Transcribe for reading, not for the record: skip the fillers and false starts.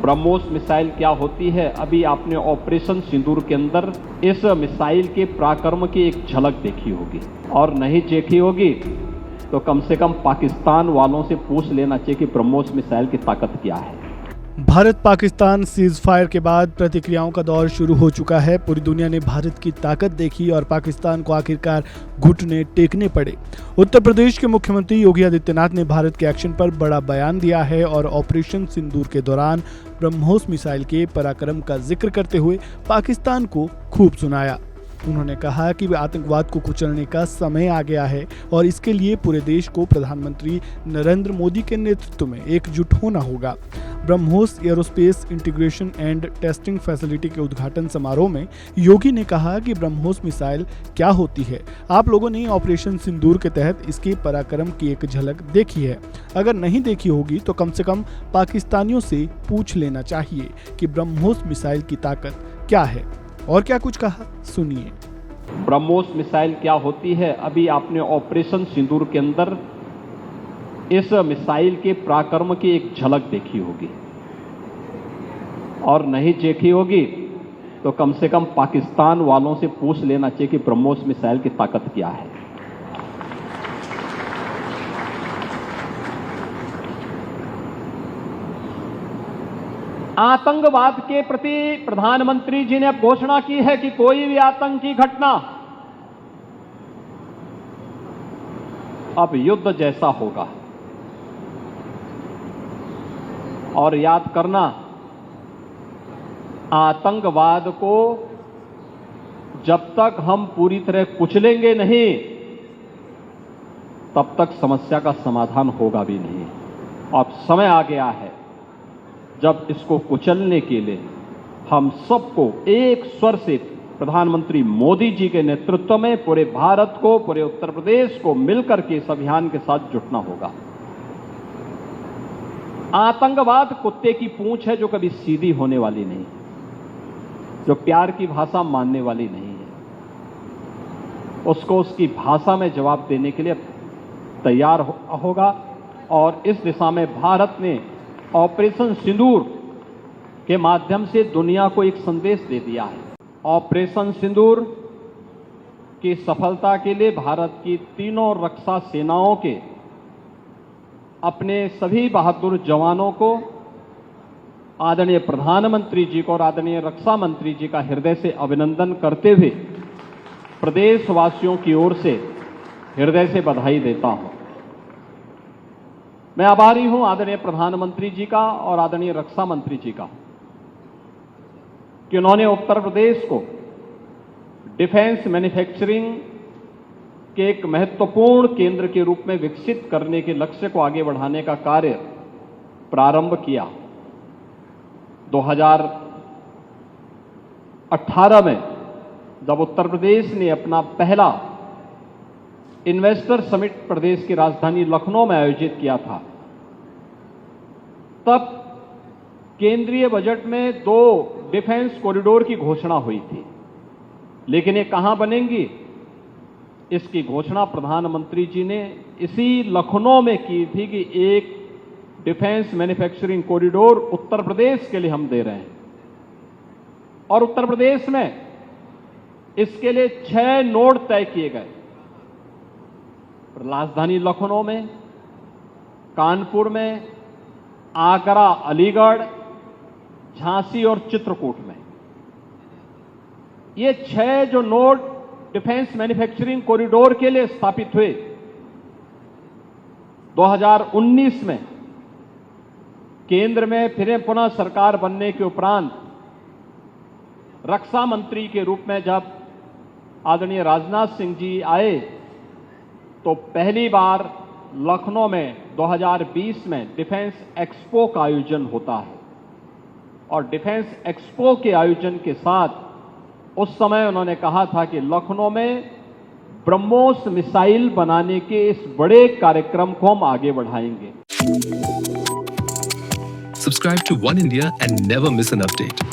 BrahMos missile क्या होती है, अभी आपने ऑपरेशन सिंदूर के अंदर इस मिसाइल के पराक्रम की एक झलक देखी होगी, और नहीं देखी होगी तो कम से कम पाकिस्तान वालों से पूछ लेना चाहिए कि ब्रह्मोस मिसाइल की ताकत क्या है। भारत पाकिस्तान सीज फायर के बाद प्रतिक्रियाओं का दौर शुरू हो चुका है। पूरी दुनिया ने भारत की ताकत देखी और पाकिस्तान को आखिरकार घुटने टेकने पड़े। उत्तर प्रदेश के मुख्यमंत्री योगी आदित्यनाथ ने भारत के एक्शन पर बड़ा बयान दिया है और ऑपरेशन सिंदूर के दौरान ब्रह्मोस मिसाइल के पराक्रम का जिक्र करते हुए पाकिस्तान को खूब सुनाया। उन्होंने कहा कि आतंकवाद को कुचलने का समय आ गया है और इसके लिए पूरे देश को प्रधानमंत्री नरेंद्र मोदी के नेतृत्व में एकजुट होना होगा। BrahMos aerospace integration and testing facility के उद्घाटन समारोह में योगी ने कहा कि ब्रह्मोस मिसाइल क्या होती है। आप लोगों ने ऑपरेशन सिंदूर के तहत इसके पराक्रम की एक झलक देखी है। अगर नहीं देखी होगी तो कम से कम पाकिस्तानियों से पूछ लेना चाहिए कि ब्रह्मोस मिसाइल की ताकत क्या है। और क्या कुछ कहा, सुनिए। ब्रह्मोस मिसाइल क्या होती है, अभी आपने ऑपरेशन सिंदूर के अंदर इस मिसाइल के पराक्रम की एक झलक देखी होगी, और नहीं देखी होगी तो कम से कम पाकिस्तान वालों से पूछ लेना चाहिए कि ब्रह्मोस मिसाइल की ताकत क्या है। आतंकवाद के प्रति प्रधानमंत्री जी ने अब घोषणा की है कि कोई भी आतंकी घटना अब युद्ध जैसा होगा। और याद करना, आतंकवाद को जब तक हम पूरी तरह कुचलेंगे नहीं तब तक समस्या का समाधान होगा भी नहीं। अब समय आ गया है जब इसको कुचलने के लिए हम सबको एक स्वर से प्रधानमंत्री मोदी जी के नेतृत्व में पूरे भारत को, पूरे उत्तर प्रदेश को मिलकर के इस अभियान के साथ जुटना होगा। आतंकवाद कुत्ते की पूंछ है जो कभी सीधी होने वाली नहीं, जो प्यार की भाषा मानने वाली नहीं है। उसको उसकी भाषा में जवाब देने के लिए तैयार होगा, और इस दिशा में भारत ने ऑपरेशन सिंदूर के माध्यम से दुनिया को एक संदेश दे दिया है। ऑपरेशन सिंदूर की सफलता के लिए भारत की तीनों रक्षा सेनाओं के अपने सभी बहादुर जवानों को, आदरणीय प्रधानमंत्री जी को और आदरणीय रक्षा मंत्री जी का हृदय से अभिनंदन करते हुए प्रदेशवासियों की ओर से हृदय से बधाई देता हूं। मैं आभारी हूं आदरणीय प्रधानमंत्री जी का और आदरणीय रक्षा मंत्री जी का कि उन्होंने उत्तर प्रदेश को डिफेंस मैन्युफैक्चरिंग के एक महत्वपूर्ण केंद्र के रूप में विकसित करने के लक्ष्य को आगे बढ़ाने का कार्य प्रारंभ किया। 2018 में जब उत्तर प्रदेश ने अपना पहला इन्वेस्टर समिट प्रदेश की राजधानी लखनऊ में आयोजित किया था, तब केंद्रीय बजट में 2 डिफेंस कॉरिडोर की घोषणा हुई थी। लेकिन ये कहां बनेंगी, इसकी घोषणा प्रधानमंत्री जी ने इसी लखनऊ में की थी कि एक defence manufacturing corridor Uttar Pradesh के लिए हम दे रहे हैं। और उत्तर प्रदेश में इसके लिए 6 नोड तय किए गए। राजधानी लखनऊ में, कानपुर में, आगरा, अलीगढ़, झांसी और चित्रकूट में। ये 6 जो नोड डिफेंस मैन्युफैक्चरिंग कॉरिडोर के लिए स्थापित हुए, 2019 में केंद्र में फिर पुनः सरकार बनने के उपरांत रक्षा मंत्री के रूप में जब आदरणीय राजनाथ सिंह जी आए तो पहली बार लखनऊ में 2020 में डिफेंस एक्सपो का आयोजन होता है। और डिफेंस एक्सपो के आयोजन के साथ उस समय उन्होंने कहा था कि लखनऊ में ब्रह्मोस मिसाइल बनाने के इस बड़े कार्यक्रम को हम आगे बढ़ाएंगे। Subscribe to One India and never miss an update.